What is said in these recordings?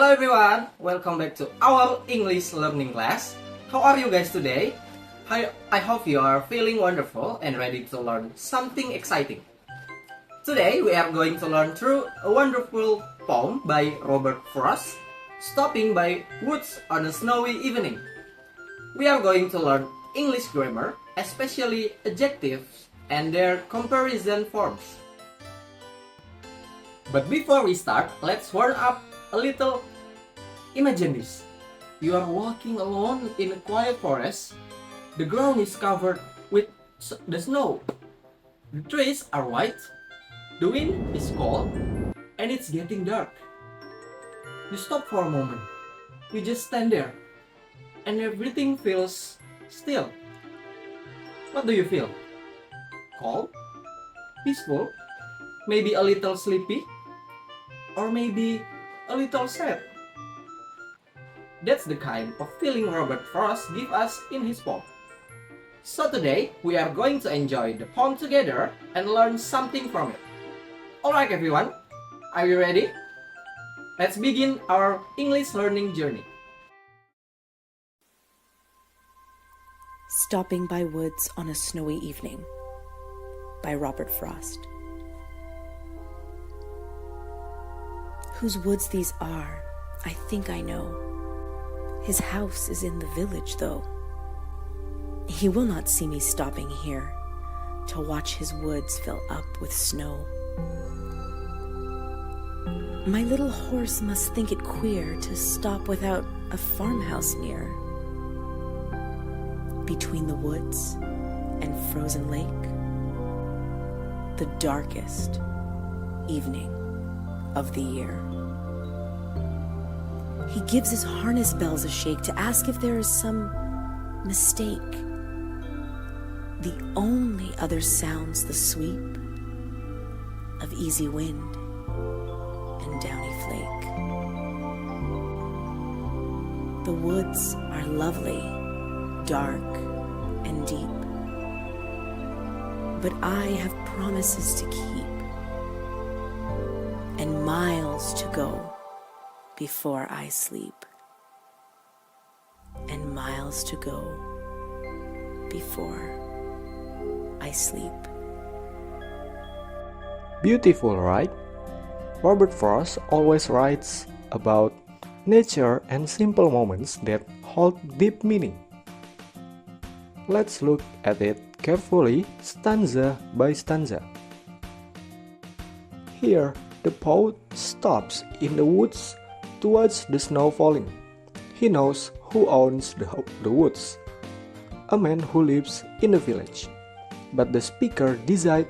Hello everyone, welcome back to our English learning class. How are you guys today? I hope you are feeling wonderful and ready to learn something exciting. Today we are going to learn through a wonderful poem by Robert Frost, Stopping by Woods on a Snowy Evening. We are going to learn English grammar, especially adjectives and their comparison forms. But before we start, let's warm up a little. Imagine this. You are walking alone in a quiet forest. The ground is covered with the snow. The trees are white. The wind is cold. And it's getting dark. You stop for a moment. You just stand there. And everything feels still. What do you feel? Cold? Peaceful? Maybe a little sleepy? Or maybe a little sad? That's the kind of feeling Robert Frost gives us in his poem. So today, we are going to enjoy the poem together and learn something from it. Alright everyone, are you ready? Let's begin our English learning journey. Stopping by Woods on a Snowy Evening by Robert Frost. Whose woods these are, I think I know. His house is in the village, though. He will not see me stopping here to watch his woods fill up with snow. My little horse must think it queer to stop without a farmhouse near. Between the woods and frozen lake, the darkest evening of the year. He gives his harness bells a shake to ask if there is some mistake. The only other sounds the sweep of easy wind and downy flake. The woods are lovely, dark and deep, but I have promises to keep and miles to go before I sleep, and miles to go before I sleep. Beautiful, right? Robert Frost always writes about nature and simple moments that hold deep meaning. Let's look at it carefully, stanza by stanza. Here, the poet stops in the woods to watch the snow falling. He knows who owns the woods, a man who lives in the village. But the speaker decides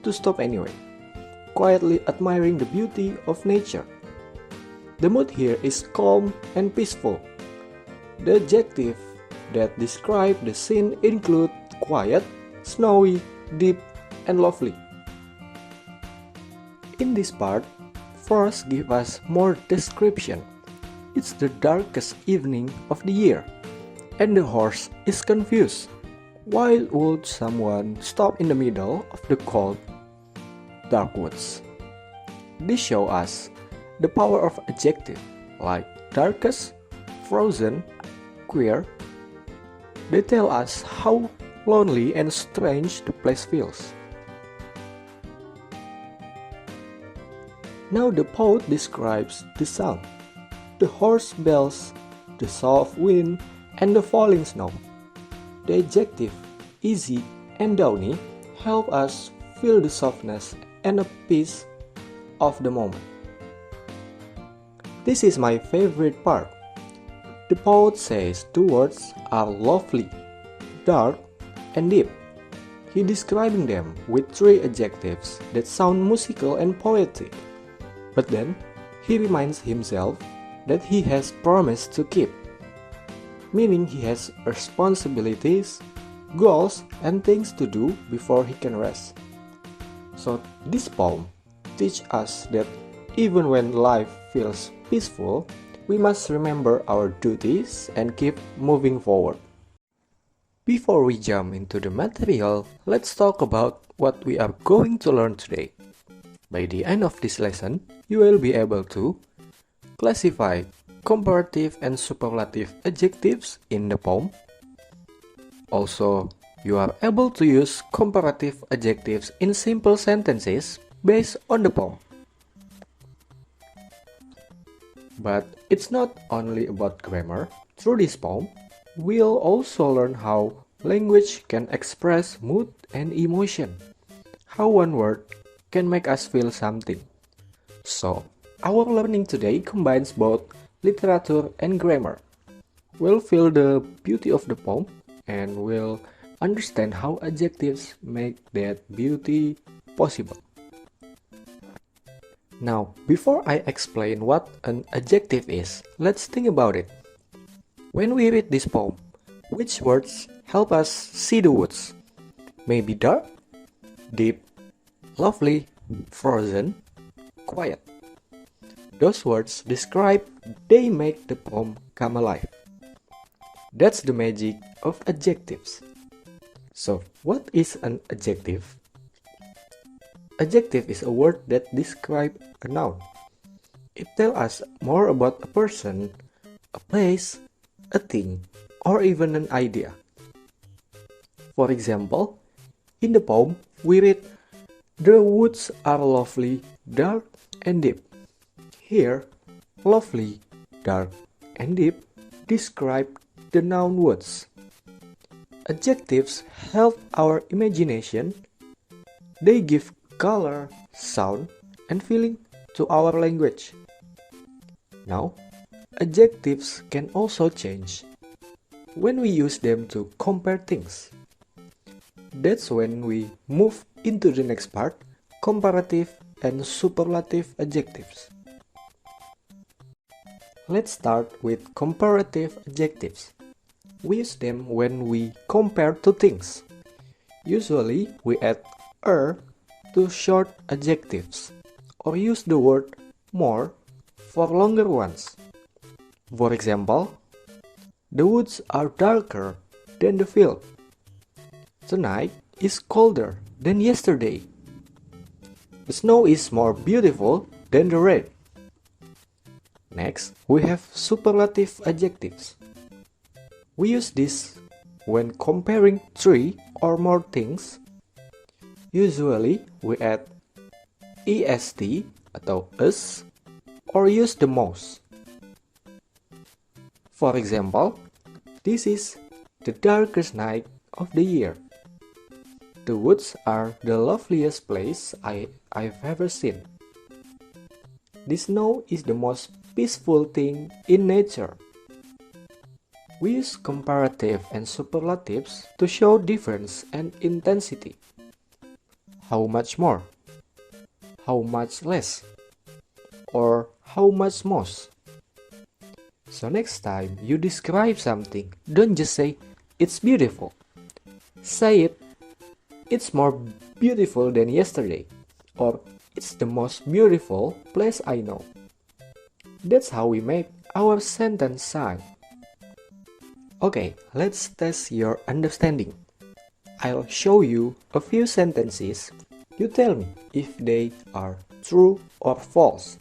to stop anyway, quietly admiring the beauty of nature. The mood here is calm and peaceful. The adjective that describe the scene include quiet, snowy, deep, and lovely. In this part, Frost gives us more description. It's the darkest evening of the year, and the horse is confused. Why would someone stop in the middle of the cold, dark woods? This shows us the power of adjective like darkest, frozen, queer. They tell us how lonely and strange the place feels. Now the poet describes the sound, the horse bells, the soft wind, and the falling snow. The adjective easy and downy help us feel the softness and the peace of the moment. This is my favorite part. The poet says the words are lovely, dark, and deep. He describing them with three adjectives that sound musical and poetic. But then, he reminds himself that he has promised to keep, meaning he has responsibilities, goals, and things to do before he can rest. So this poem teaches us that even when life feels peaceful, we must remember our duties and keep moving forward. Before we jump into the material, let's talk about what we are going to learn today. By the end of this lesson, you will be able to classify comparative and superlative adjectives in the poem. Also, you are able to use comparative adjectives in simple sentences based on the poem. But it's not only about grammar. Through this poem, we'll also learn how language can express mood and emotion, how one word can make us feel something. So, our learning today combines both literature and grammar. We'll feel the beauty of the poem and we'll understand how adjectives make that beauty possible. Now, before I explain what an adjective is, let's think about it. When we read this poem, which words help us see the woods? Maybe dark, deep, lovely, frozen, quiet. Those words describe, they make the poem come alive. That's the magic of adjectives. So, what is an adjective? Adjective is a word that describes a noun. It tells us more about a person, a place, a thing, or even an idea. For example, in the poem, we read, "The woods are lovely, dark, and deep." Here, lovely, dark, and deep describe the noun woods. Adjectives help our imagination. They give color, sound, and feeling to our language. Now, adjectives can also change when we use them to compare things. That's when we move into the next part, comparative and superlative adjectives. Let's start with comparative adjectives. We use them when we compare two things. Usually, we add "er" to short adjectives, or use the word "more" for longer ones. For example, the woods are darker than the field. Tonight is colder than yesterday. The snow is more beautiful than the rain. Next, we have superlative adjectives. We use this when comparing three or more things. Usually, we add est atau us or use the most. For example, this is the darkest night of the year. The woods are the loveliest place I've ever seen. The snow is the most peaceful thing in nature. We use comparative and superlatives to show difference and intensity. How much more? How much less? Or how much most? So next time you describe something, don't just say, "It's beautiful." Say it, "It's more beautiful than yesterday," or "It's the most beautiful place I know." That's how we make our sentence sound. Okay, let's test your understanding. I'll show you a few sentences. You tell me if they are true or false.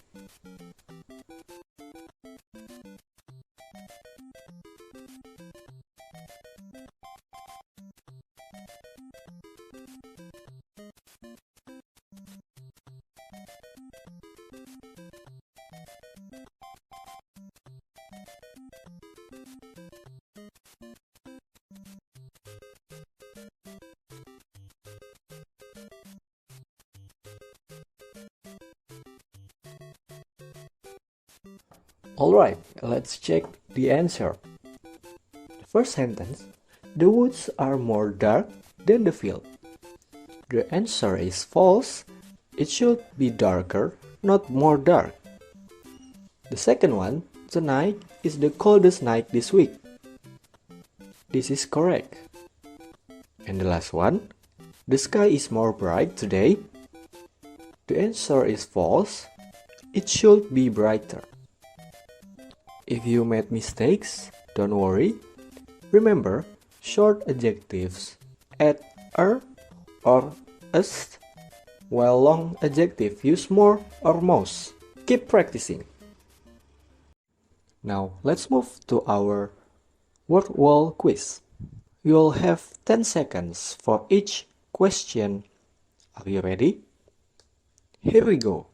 Alright, let's check the answer. The first sentence, the woods are more dark than the field. The answer is false. It should be darker, not more dark. The second one, tonight is the coldest night this week. This is correct. And the last one, the sky is more bright today. The answer is false. It should be brighter. If you made mistakes, don't worry. Remember, short adjectives add er or us, while long adjectives use more or most. Keep practicing. Now let's move to our word wall quiz. You'll have 10 seconds for each question. Are you ready? Here we go.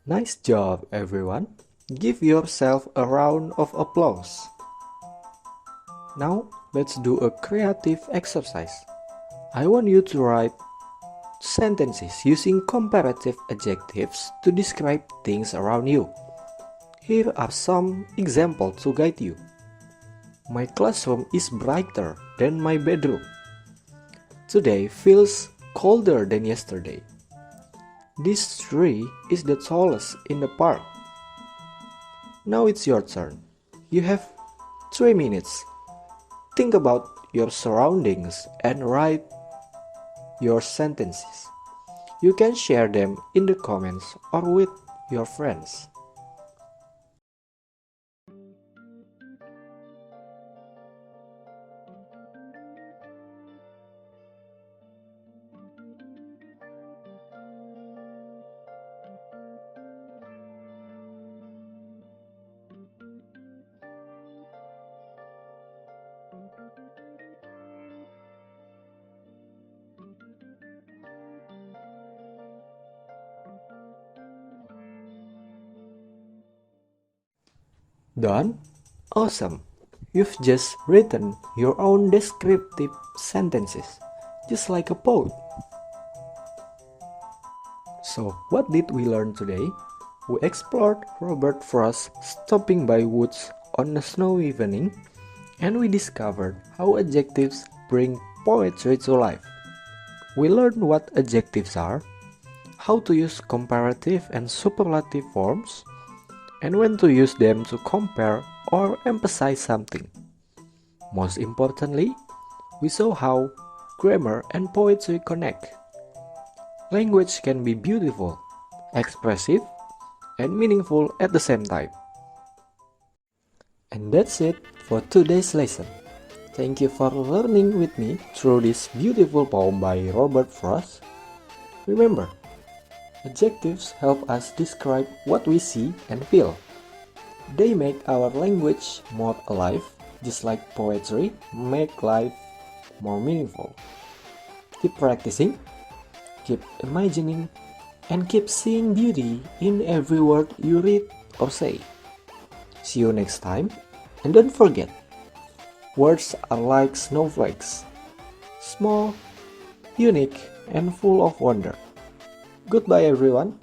Nice job, everyone. Give yourself a round of applause. Now, let's do a creative exercise. I want you to write sentences using comparative adjectives to describe things around you. Here are some examples to guide you. My classroom is brighter than my bedroom. Today feels colder than yesterday. This tree is the tallest in the park. Now it's your turn. You have 3 minutes. Think about your surroundings and write your sentences. You can share them in the comments or with your friends. Done? Awesome! You've just written your own descriptive sentences, just like a poet. So, what did we learn today? We explored Robert Frost's Stopping by Woods on a Snowy Evening, and we discovered how adjectives bring poetry to life. We learned what adjectives are, how to use comparative and superlative forms, and when to use them to compare or emphasize something. Most importantly, we saw how grammar and poetry connect. Language can be beautiful, expressive, and meaningful at the same time. And that's it for today's lesson. Thank you for learning with me through this beautiful poem by Robert Frost. Remember, adjectives help us describe what we see and feel. They make our language more alive, just like poetry make life more meaningful. Keep practicing, keep imagining, and keep seeing beauty in every word you read or say. See you next time, and don't forget, words are like snowflakes, small, unique, and full of wonder. Goodbye everyone.